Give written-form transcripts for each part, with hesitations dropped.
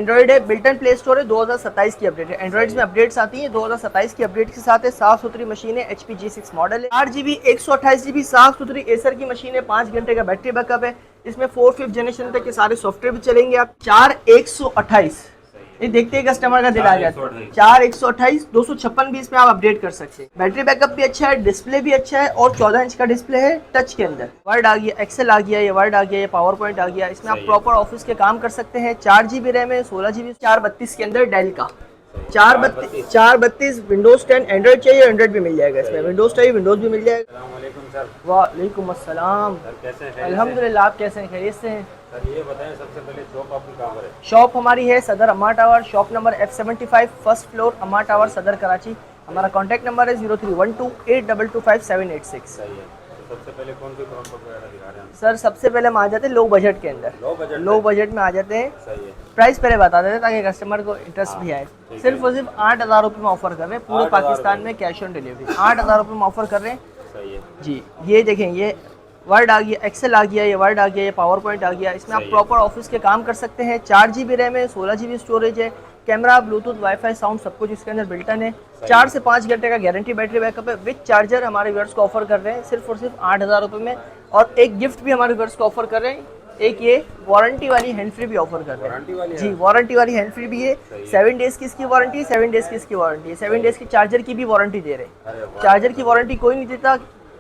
Android है, built-in play store है, 2027 की अपडेट है। एंड्रॉइड्स में अपडेट्स आती हैं 2027 की अपडेट के साथ है। साफ सुथरी मशीन है, HP G6 मॉडल है, 8GB 128GB साफ सुथरी एसर की मशीन है, 5 घंटे का बैटरी बैकअप है। इसमें 4/5 जनरेशन तक के सारे सॉफ्टवेयर भी चलेंगे। आप 4128 ये देखते ही कस्टमर का दिल आ जाता है। 4128 256 भी इसमें आप अपडेट कर सकते हैं। बैटरी बैकअप भी अच्छा है, डिस्प्ले भी अच्छा है और 14 इंच का डिस्प्ले है टच के अंदर। वर्ड आ गया, एक्सेल आ गया, ये वर्ड आ गया, ये पावर पॉइंट आ गया। इसमें आप प्रॉपर ऑफिस के काम कर सकते हैं। 4GB रैम है, 16GB 432 के अंदर डेल का 432 विंडोज 10 एंड्रॉइड चाहिए, एंड्रॉइड भी मिल जाएगा इसमें। विंडोज चाहिए, विंडोज भी मिल जाएगा। वालेकुम अस्सलाम। अल्हम्दुलिल्लाह, आप कैसे हैं? खैरियत से हैं? सर ये बताएं सबसे पहले शॉप आपकी कहाँ पर है? शॉप हमारी है सदर अम्मा tower, shop number F75 first floor अम्मा टावर सदर कराची। हमारा कॉन्टैक्ट नंबर है 0312825786। सही है। तो सबसे पहले कौन सी प्रॉडक्ट वगैरह दिखा रहे हैं? सर सबसे पहले हम आ जाते हैं लो बजट के अंदर। लो बजट में आ जाते हैं। सही है। प्राइस पहले बता देते हैं ताकि कस्टमर को इंटरेस्ट भी आए। सिर्फ और सिर्फ 8000 रुपये में ऑफर कर रहे हैं पूरे पाकिस्तान में, कैश ऑन डिलीवरी 8000 रुपये में ऑफर कर रहे हैं। सही है जी, ये देखें, ये वर्ड आ गया, एक्सेल आ गया, ये वर्ड आ गया, ये पावर पॉइंट आ गया। इसमें आप प्रॉपर ऑफिस के काम कर सकते हैं। 4GB रैम है, 16GB स्टोरेज है, कैमरा, ब्लूटूथ, वाईफाई, साउंड सब कुछ इसके अंदर बिल्टन है। 4 से 5 घंटे का गारंटी बैटरी बैकअप है विद चार्जर। हमारे व्यूअर्स को ऑफर कर रहे हैं सिर्फ और सिर्फ 8000 रुपये में। और एक गिफ्ट भी हमारे व्यूअर्स को ऑफर कर रहे हैं, एक ये वारंटी वाली हैंड फ्री भी ऑफर कर रहे हैं। जी, वारंटी वाली हैंड फ्री भी है। 7 डेज की इसकी वारंटी, 7 डेज की इसकी वारंटी है। 7 डेज की चार्जर की भी वारंटी दे रहे हैं। चार्जर की वारंटी कोई नहीं देता,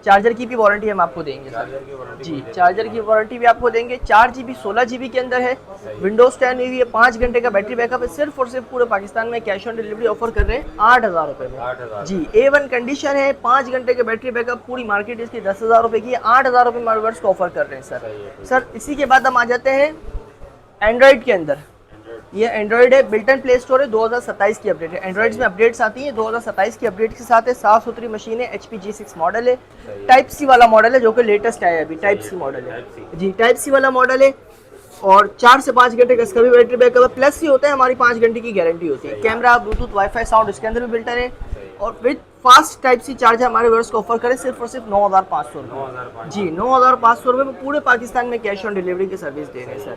चार्जर की भी वारंटी हम आपको देंगे सर। जी, चार्जर की वारंटी भी आपको देंगे। 4GB 16GB के अंदर है, विंडोज 10 हुई है, 5 घंटे का बैटरी बैकअप है। सिर्फ और सिर्फ पूरे पाकिस्तान में कैश ऑन डिलीवरी ऑफर कर रहे हैं 8000 रुपये में। जी, A1 कंडीशन है, 5 घंटे का बैटरी बैकअप, पूरी मार्केट इसकी 10,000 रुपये की है, 8000 रुपये मार्केट्स को ऑफर कर रहे हैं सर। इसी के बाद हम आ जाते हैं एंड्रॉइड के अंदर। ये एंड्रॉइड है, बिल्टन प्ले स्टोर है, 2027 की अपडेट है। एंड्रॉइड्स में अपडेट्स आती हैं 2027 की अपडेट के साथ है। साफ सुथरी मशीन है, HP G6 मॉडल है, टाइप C वाला मॉडल है जो कि लेटेस्ट आया है अभी, टाइप C मॉडल है। जी, टाइप C वाला मॉडल है और 4 से 5 घंटे का इसका भी बैटरी बैकअप है। प्लस ये होता है हमारी 5 घंटे की गारंटी होती है। कैमरा, ब्लूटूथ, वाईफाई, साउंड इसके अंदर भी बिल्टन है और with fast type C charger हमारे व्यूअर्स को ऑफर करें सिर्फ और सिर्फ 9500 रुपये। जी, 9500 रुपये में पूरे पाकिस्तान में कैश ऑन डिलीवरी की सर्विस दे रहे हैं सर।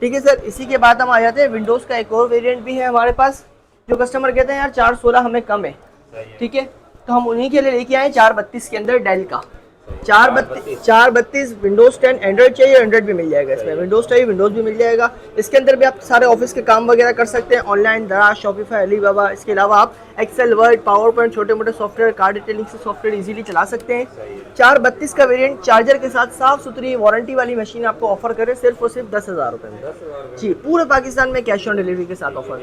ठीक है सर। इसी के बाद हम आ जाते हैं विंडोज़ का एक और वेरिएंट भी है हमारे पास, जो कस्टमर कहते हैं यार 416 हमें कम है। ठीक है, तो हम उन्हीं के लिए लेके आए 432 के अंदर डेल का 432 विंडोज 10 एंड्रॉइड चाहिए, एंड्रॉइड भी मिल जाएगा इसमें। विंडोज चाहिए, विंडोज भी मिल जाएगा। इसके अंदर भी आप सारे ऑफिस के काम वगैरह कर सकते हैं ऑनलाइन, दराज, शॉपिफाई, अलीबाबा। इसके अलावा आप एक्सेल, वर्ड, पावर पॉइंट, छोटे मोटे सॉफ्टवेयर, कार्ड डिटेलिंग से सॉफ्टवेयर इजीली चला सकते हैं। 432 का वेरिएंट चार्जर के साथ साफ सुथरी वारंटी वाली मशीन आपको ऑफर करें सिर्फ और सिर्फ 10,000 रुपये में। जी, पूरे पाकिस्तान में कैश ऑन डिलीवरी के साथ ऑफर।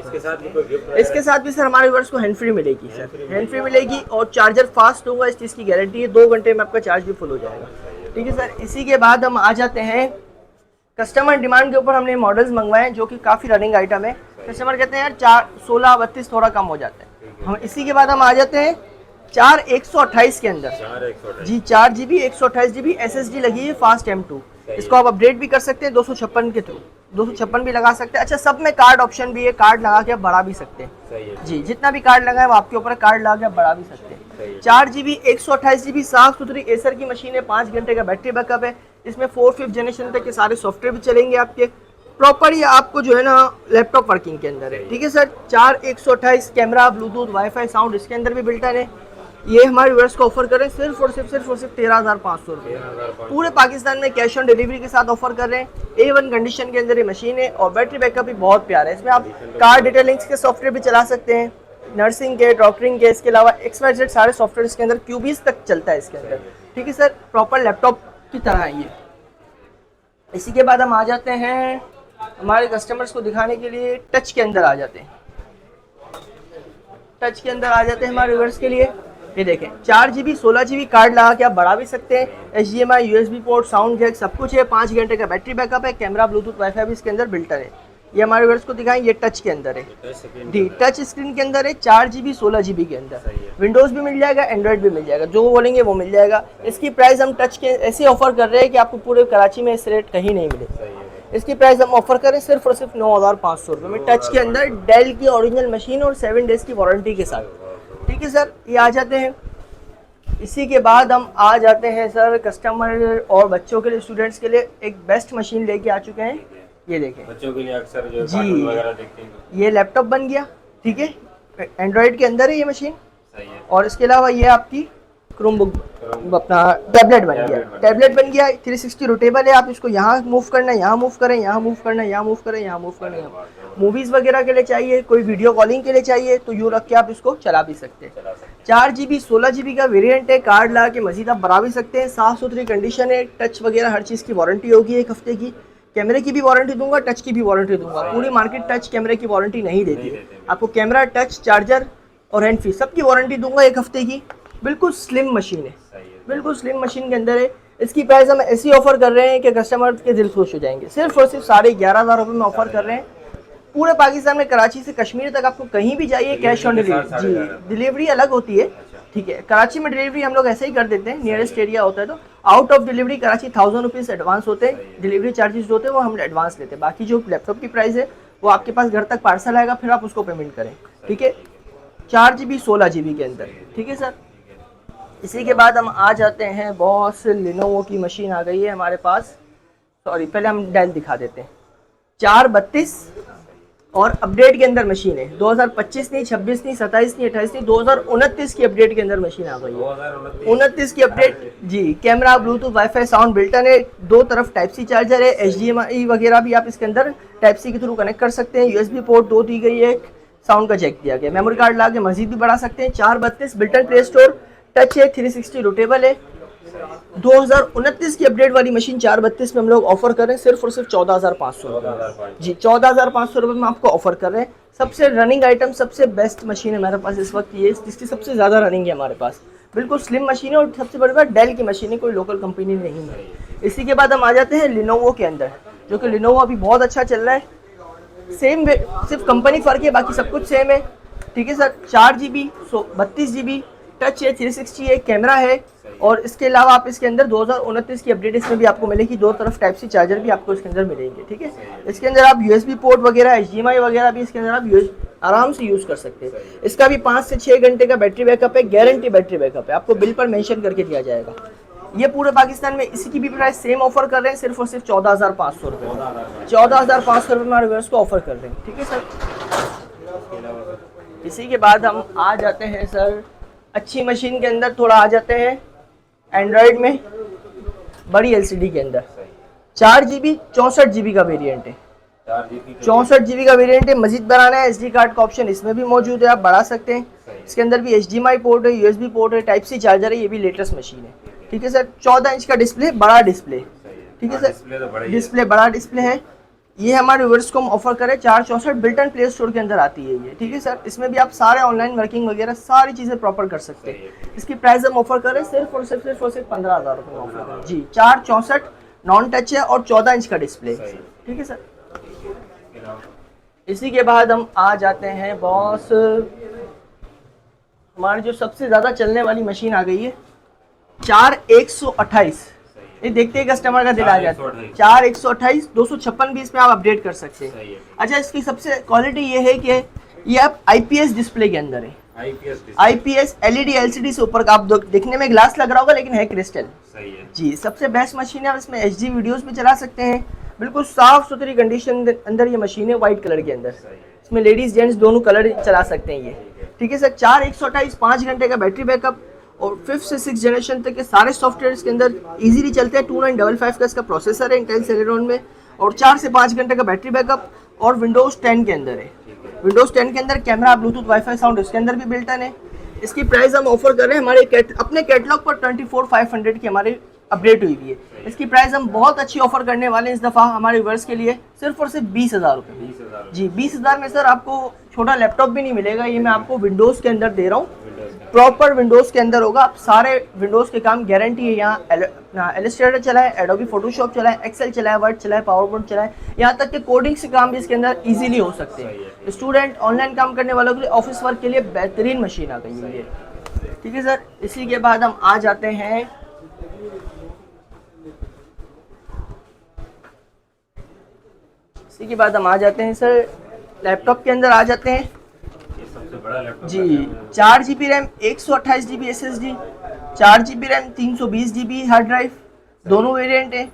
इसके साथ भी सर हमारे व्यूअर्स को हैंड फ्री मिलेगी सर, हैंड फ्री मिलेगी और चार्जर फास्ट होगा, इस चीज़ की गारंटी है। 2 घंटे में आपका चार्ज भी फुल हो जाएगा। ठीक है सर। इसी के बाद हम आ जाते हैं कस्टमर डिमांड के ऊपर। हमने मॉडल्स मंगवाए हैं जो कि काफ़ी रनिंग आइटम है। कस्टमर कहते हैं यार 16 32 थोड़ा कम हो जाता है। हम इसी के बाद हम आ जाते हैं 4128 के अंदर। जी, 4GB 128GB SSD लगी है फास्ट M2। इसको आप अपडेट भी कर सकते हैं 256 के थ्रू, 256 भी लगा सकते हैं। अच्छा, सब में कार्ड ऑप्शन भी है, कार्ड लगा के आप बढ़ा भी सकते हैं। जी, जितना भी कार्ड लगा है वो आपके ऊपर, कार्ड लगा के आप बढ़ा भी सकते हैं। 4GB 128GB साफ सुथरी एसर की मशीन है, 5 घंटे का बैटरी बैकअप है। इसमें 4/5 जनरेशन तक के सारे सॉफ्टवेयर भी चलेंगे आपके प्रॉपर। ये आपको जो है ना लैपटॉप वर्किंग के अंदर है। ठीक है sir. 4128 camera, Bluetooth, WiFi, sound इसके अंदर भी बिल्टन है। ये हमारे व्यूअर्स को ऑफर करें सिर्फ और सिर्फ 13,500 रुपये पूरे पाकिस्तान में कैश ऑन डिलीवरी के साथ ऑफर कर रहे हैं। A1 कंडीशन के अंदर ये मशीन है और बैटरी बैकअप भी बहुत प्यारा है। इसमें आप कार डिटेलिंग्स के सॉफ्टवेयर भी चला सकते हैं, नर्सिंग के, डॉक्टरिंग के, इसके अलावा XYZ सारे सॉफ्टवेयर इसके अंदर, QBs तक चलता है इसके अंदर। ठीक है सर, प्रॉपर लैपटॉप की तरह है ये। इसी के बाद हम आ जाते हैं हमारे कस्टमर्स को दिखाने के लिए टच के अंदर आ जाते हैं। टच के अंदर आ जाते हैं हमारे व्यूअर्स के लिए। ये देखें, 4GB 16GB कार्ड लगा के आप बढ़ा भी सकते हैं। HDMI, USB port, sound jack सब कुछ है। 5 घंटे का बैटरी बैकअप है। कैमरा, ब्लूटूथ, वाईफाई भी इसके अंदर बिल्टन है। ये हमारे व्यूअर्स को दिखाएं, ये टच के अंदर है। जी, टच स्क्रीन के अंदर है, 4GB 16GB के अंदर। विंडोज़ भी मिल जाएगा, एंड्रॉइड भी मिल जाएगा, जो बोलेंगे वो मिल जाएगा। इसकी प्राइस हम टच के ऐसे ऑफर कर रहे हैं कि आपको पूरे कराची में इस रेट कहीं नहीं मिले। इसकी प्राइस हम ऑफर करें सिर्फ और सिर्फ 9,500 रुपये में, टच के अंदर, डेल की ओरिजिनल मशीन और 7 डेज की वारंटी के साथ। ठीक है सर। ये आ जाते हैं। इसी के बाद हम आ जाते हैं सर कस्टमर और बच्चों के लिए, स्टूडेंट्स के लिए एक बेस्ट मशीन लेके आ चुके हैं। ये देखें, बच्चों के लिए अक्सर जो जी। कार्टून वगैरह देखते हैं। ये लैपटॉप बन गया, ठीक है, एंड्रॉयड के अंदर है ये मशीन। सही है। और इसके अलावा ये आपकी क्रोमबुक Chrome- अपना टैबलेट बन गया, टैबलेट बन टैबलेट बन गया 360 रोटेबल है। आप इसको यहाँ मूव करना है, यहाँ मूव करें, यहाँ मूव करना है, यहाँ मूव करें, यहाँ मूव करना है। मूवीज़ वगैरह के लिए चाहिए, कोई वीडियो कॉलिंग के लिए चाहिए तो यूँ रख के आप इसको चला भी सकते हैं। चला सकते 4 GB 16 GB का वेरिएंट है, कार्ड ला के मजीद आप बढ़ा भी सकते हैं। साफ़ सुथरी कंडीशन है, टच वगैरह हर चीज़ की वारंटी होगी 1 हफ्ते की। कैमरे की भी वारंटी दूंगा, टच की भी वारंटी दूंगा। पूरी मार्केट टच कैमरे की वारंटी नहीं देती है, आपको कैमरा, टच, चार्जर और हैंड फ्री सबकी वारंटी दूंगा 1 हफ्ते की। बिल्कुल स्लिम मशीन है, सही है। बिल्कुल स्लिम मशीन के अंदर है। इसकी प्राइस हम ऐसी ऑफर कर रहे हैं कि कस्टमर के दिल खुश हो जाएंगे। सिर्फ और सिर्फ 11,500 रुपये में ऑफर कर रहे हैं। पूरे पाकिस्तान में, कराची से कश्मीर तक, आपको कहीं भी जाइए कैश ऑन डिलीवरी। जी, डिलीवरी अलग होती है, ठीक है। कराची में डिलीवरी हम लोग ऐसे ही कर देते हैं, नियरेस्ट एरिया होता है तो। Out of delivery Karachi 1000 rupees advance होते हैं, डिलीवरी चार्जेस जो होते हैं वो हम एडवांस लेते हैं। बाकी जो लैपटॉप की प्राइस है वो आपके पास घर तक पार्सल आएगा, फिर आप उसको पेमेंट करें, ठीक है। 4 GB 16 GB के अंदर, ठीक है सर। इसी के बाद हम आ जाते हैं, बॉस लिनोवो की मशीन आ गई है हमारे पास। सॉरी, पहले हम डेल दिखा देते हैं। 432 और अपडेट के अंदर मशीन है। 2025 नहीं, 26 नहीं, 27 नहीं, 28 नहीं, 2029 की अपडेट के अंदर मशीन आ गई है। 29 की अपडेट जी। Camera, Bluetooth, WiFi, sound built in है। 2 तरफ टाइप सी चार्जर है। HDMI वगैरह भी आप इसके अंदर टाइप सी के थ्रू कनेक्ट कर सकते हैं। USB पोर्ट 2 दी गई है, साउंड का जैक दिया गया। मेमोरी कार्ड ला के मजीद भी बढ़ा सकते हैं। 432 बिल्टन प्ले स्टोर, टच है, 360 रोटेबल है। 2029 की अपडेट वाली मशीन 432 में हम लोग ऑफर कर रहे हैं सिर्फ और सिर्फ 14,500 रुपये जी। 14,500 रुपये में आपको ऑफर कर रहे हैं। सबसे रनिंग आइटम, सबसे बेस्ट मशीन है हमारे पास इस वक्त ये, जिसकी सबसे ज़्यादा रनिंग है हमारे पास। बिल्कुल स्लिम मशीन है और सबसे बड़ी बात डेल की मशीन है, कोई लोकल कंपनी नहीं है। इसी के बाद हम आ जाते हैं लिनोवो के अंदर, जो कि लिनोवो अभी बहुत अच्छा चल रहा है। सेम, सिर्फ कंपनी फ़र्क है, बाकी सब कुछ सेम है, ठीक है सर। 4 GB 32 GB, टच है, 360 है, कैमरा है। और इसके अलावा आप इसके अंदर 2029 की अपडेट इसमें भी आपको मिलेगी। 2 तरफ टाइप सी चार्जर भी आपको इसके अंदर मिलेंगे, ठीक है। इसके अंदर आप USB पोर्ट वगैरह, HDMI वगैरह भी इसके अंदर आप आराम से यूज़ कर सकते हैं। इसका भी 5 से 6 घंटे का बैटरी बैकअप है, गारंटी बैटरी बैकअप है, आपको बिल पर मेंशन करके दिया जाएगा। ये पूरे पाकिस्तान में इसी की भी प्राइस सेम ऑफर कर रहे हैं, सिर्फ और सिर्फ 14,500 रुपये। 14,500 रुपये में हमारे व्यूअर्स को ऑफर कर रहे हैं, ठीक है सर। इसी के बाद हम आ जाते हैं सर अच्छी मशीन के अंदर, थोड़ा आ जाते हैं एंड्रॉयड में, बड़ी LCD के अंदर। 4 GB 64 GB का वेरिएंट है। 64 GB का वेरिएंट है। मजीद बढ़ाना है, SD कार्ड का ऑप्शन इसमें भी मौजूद है, आप बढ़ा सकते हैं। इसके अंदर भी HDMI पोर्ट है, USB पोर्ट है, टाइप सी चार्जर है। ये भी लेटेस्ट मशीन है, ठीक है सर। 14 इंच का डिस्प्ले, बड़ा डिस्प्ले, ठीक है सर। डिस्प्ले बड़ा डिस्प्ले है। ये हमारे व्यूअर्स को हम ऑफर करें 464 बिल्टन प्ले स्टोर के अंदर आती है ये, ठीक है सर। इसमें भी आप सारे ऑनलाइन वर्किंग वगैरह सारी चीज़ें प्रॉपर कर सकते हैं। इसकी प्राइस हम ऑफर करें सिर्फ और सिर्फ 15,000 रुपये में ऑफर करें जी। 464 नॉन टच है और 14 इंच का डिस्प्ले, ठीक है सर। इसी के बाद हम आ जाते हैं बॉस, हमारी जो सबसे ज़्यादा चलने वाली मशीन आ गई है 4128। ये देखते ही कस्टमर का दिल आ जाता है। 4128 256 भी इसमें आप अपडेट कर सकते हैं। अच्छा, इसकी सबसे क्वालिटी ये है कि ये आप IPS डिस्प्ले के अंदर है। IPS LED LCD से ऊपर का, आप देखने में ग्लास लग रहा होगा लेकिन है क्रिस्टल, सही है जी। सबसे बेस्ट मशीन है, इसमें HD वीडियोस भी चला सकते हैं। बिल्कुल साफ सुथरी कंडीशन के अंदर ये मशीन है, व्हाइट कलर के अंदर। इसमें लेडीज जेंट्स दोनों कलर चला सकते हैं ये, ठीक है सर। 4128, 5 घंटे का बैटरी बैकअप और 5th से 6th जनरेशन तक के सारे सॉफ्टवेयर इसके अंदर इजीली चलते हैं। 2955 का इसका प्रोसेसर है इंटेल सेलेरॉन में, और 4 से 5 घंटे का बैटरी बैकअप, और विंडोज़ 10 के अंदर है। विंडोज़ 10 के अंदर कैमरा, ब्लूटूथ, वाईफाई, साउंड इसके अंदर भी बिल्टन है। इसकी प्राइस हम ऑफर कर रहे हैं हमारे अपने कैटलॉग पर 24,500 की हमारी अपडेट हुई है। इसकी प्राइस हम बहुत अच्छी ऑफर करने वाले हैं इस दफ़ा हमारे व्यूअर्स के लिए, सिर्फ और सिर्फ 20,000 रुपये जी। 20,000 में सर आपको छोटा लैपटॉप भी नहीं मिलेगा, ये मैं आपको विंडोज़ के अंदर दे रहा हूँ, प्रॉपर विंडोज़ के अंदर होगा। आप सारे विंडोज़ के काम गारंटी है। यहाँ इलस्ट्रेटर चलाए, एडोबी फोटोशॉप चलाए, एक्सेल चलाए, वर्ड चलाए, पावर पॉइंट चलाए, यहाँ तक कि कोडिंग से काम भी इसके अंदर इजीली हो सकते हैं। स्टूडेंट, ऑनलाइन काम करने वालों के लिए, ऑफिस वर्क के लिए बेहतरीन मशीन आ गई है ये, ठीक है सर। इसी के बाद हम आ जाते हैं सर लैपटॉप के अंदर आ जाते हैं जी। 4 GB RAM, 128 GB SSD, 4 GB RAM, 320 GB hard drive, दोनों वेरिएंट है।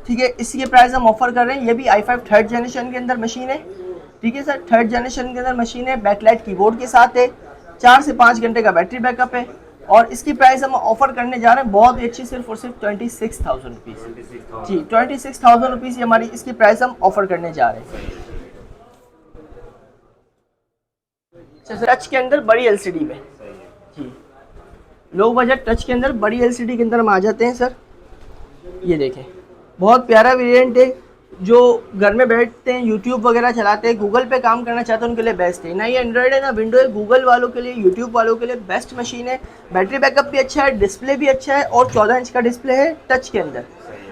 ठीक है, इसी के प्राइस हम ऑफर कर रहे हैं। ये भी i5 थर्ड जनरेशन के अंदर मशीन है, ठीक है सर, थर्ड जनरेशन के अंदर मशीन है, बैकलाइट कीबोर्ड के साथ है, 4 से 5 घंटे का बैटरी बैकअप है, और इसकी प्राइस हम ऑफर करने जा रहे हैं बहुत ही अच्छी, सिर्फ और सिर्फ 26,000 रुपीज़ जी, 26,000 रुपीज़ ये हमारी इसकी प्राइस हम ऑफर करने जा रहे हैं। टच के अंदर बड़ी एलसीडी में जी, लो बजट टच के अंदर बड़ी एलसीडी के अंदर हम आ जाते हैं सर। ये देखें, बहुत प्यारा वेरिएंट है, जो घर में बैठते हैं यूट्यूब वगैरह चलाते हैं, गूगल पे काम करना चाहते हैं उनके लिए बेस्ट है। ना ये एंड्रॉयड है ना विंडो है, गूगल वालों के लिए, यूट्यूब वालों के लिए बेस्ट मशीन है। बैटरी बैकअप भी अच्छा है, डिस्प्ले भी अच्छा है, और 14 इंच का डिस्प्ले है टच के अंदर।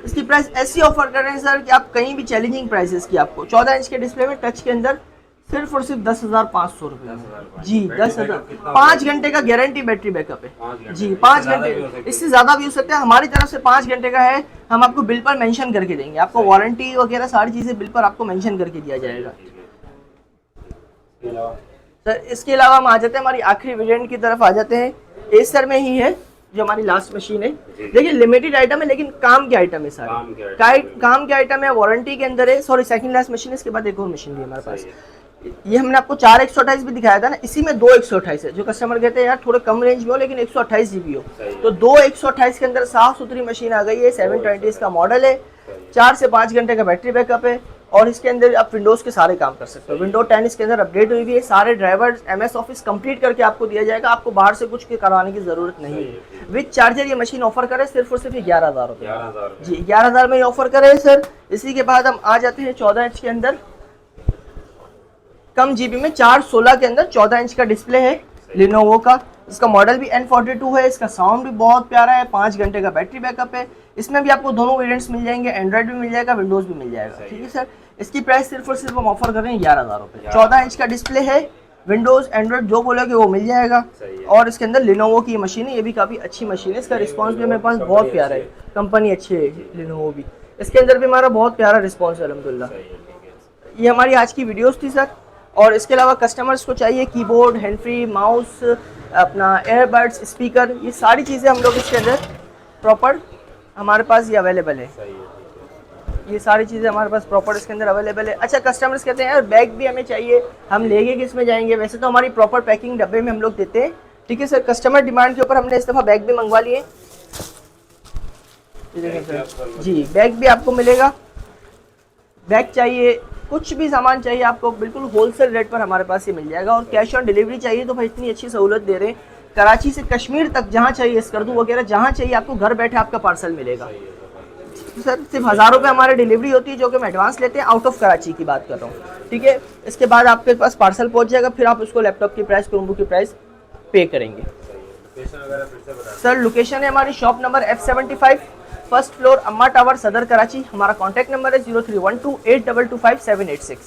इसकी प्राइस ऐसी ऑफर कर रहे हैं सर कि आप कहीं भी चैलेंजिंग प्राइसेस की आपको 14 इंच के डिस्प्ले में टच के अंदर सिर्फ और सिर्फ 10,500 रुपये जी, 10,000। 5 घंटे का गारंटी बैटरी बैकअप है जी, 5 घंटे, इससे ज़्यादा भी हो सकता है। हमारी तरफ से 5 घंटे का है, हम आपको बिल पर मेंशन करके देंगे, आपको वारंटी वगैरह सारी चीज़ें बिल पर आपको मेंशन करके दिया जाएगा सर। इसके अलावा हम आ जाते हैं हमारी आखिरी वेरिएंट की तरफ आ जाते हैं। एसर में ही है जो हमारी लास्ट मशीन है। देखिए लिमिटेड आइटम है लेकिन काम के आइटम है सारे, काम के आइटम है, वारंटी के अंदर है। सॉरी, सेकंड लास्ट मशीन है, इसके बाद एक और मशीन भी हमारे पास। ये हमने आपको 4 128 भी दिखाया था ना, इसी में 2 128 है। जो कस्टमर कहते हैं यार थोड़े कम रेंज में हो लेकिन 128 GB हो, तो 2 128 के अंदर साफ सुथरी मशीन आ गई है। 720 का मॉडल है, 4 से 5 घंटे का बैटरी बैकअप है, और इसके अंदर आप विंडोज़ के सारे काम कर सकते हो। विंडो 10 इसके अंदर अपडेट हुई हुई है, सारे ड्राइवर्स MS ऑफिस कंप्लीट करके आपको दिया जाएगा, आपको बाहर से कुछ करवाने की ज़रूरत नहीं है। विद चार्जर ये मशीन ऑफर करे सिर्फ और सिर्फ 11,000 रुपये जी, 11,000 में ये ऑफर करे सर। इसी के बाद हम आ जाते हैं 14 इंच के अंदर, कम जीबी में 416 के अंदर 14 इंच का डिस्प्ले है लिनोवो का। इसका मॉडल भी N42 है, इसका साउंड भी बहुत प्यारा है, 5 घंटे का बैटरी बैकअप है। इसमें भी आपको दोनों वेरिएंट्स मिल जाएंगे, एंड्रॉइड भी मिल जाएगा, विंडोज़ भी मिल जाएगा, ठीक है सर। इसकी प्राइस सिर्फ और सिर्फ हम ऑफर कर रहे हैं 11,000 रुपये। 14 इंच का डिस्प्ले है, विंडोज़ एंड्रॉइड जो बोलोगे वो मिल जाएगा, और इसके अंदर लिनोवो की मशीन है, ये भी काफ़ी अच्छी मशीन है। इसका रिस्पॉन्स भी मेरे पास बहुत प्यारा है, कंपनी अच्छी है लिनोवो भी, इसके अंदर भी हमारा बहुत प्यारा रिस्पॉन्स है अल्हम्दुलिल्लाह। ये हमारी आज की वीडियोज़ थी सर। और इसके अलावा कस्टमर्स को चाहिए कीबोर्ड, हैंड फ्री, माउस, अपना एयरबड्स, स्पीकर, ये सारी चीज़ें हम लोग इसके अंदर प्रॉपर हमारे पास ये अवेलेबल है। ये सारी चीज़ें हमारे पास प्रॉपर इसके अंदर अवेलेबल है। अच्छा, कस्टमर्स कहते हैं यार बैग भी हमें चाहिए, हम लेंगे किस में जाएंगे? वैसे तो हमारी प्रॉपर पैकिंग डब्बे में हम लोग देते हैं, ठीक है सर। कस्टमर डिमांड के ऊपर हमने इस दफ़ा बैग भी मंगवा लिए जी, बैग भी आपको मिलेगा। बैग चाहिए, कुछ भी सामान चाहिए आपको, बिल्कुल होलसेल रेट पर हमारे पास ये मिल जाएगा। और कैश ऑन डिलीवरी चाहिए तो भाई इतनी अच्छी सहूलत दे रहे हैं, कराची से कश्मीर तक जहाँ चाहिए, स्कर्दू वगैरह जहाँ चाहिए आपको घर बैठे आपका पार्सल मिलेगा सर। सिर्फ 1,000 रुपये हमारी डिलीवरी होती है, जो कि हम एडवांस लेते हैं, आउट ऑफ कराची की बात कर रहा हूँ, ठीक है। इसके बाद आपके पास पार्सल पहुँच जाएगा, फिर आप उसको लैपटॉप की प्राइस, क्रोमबुक की प्राइस पे करेंगे सर। लोकेशन है हमारी shop number F75, first floor, अम्मा टावर, सदर कराची। हमारा कॉन्टैक्ट नंबर है 03128225 786।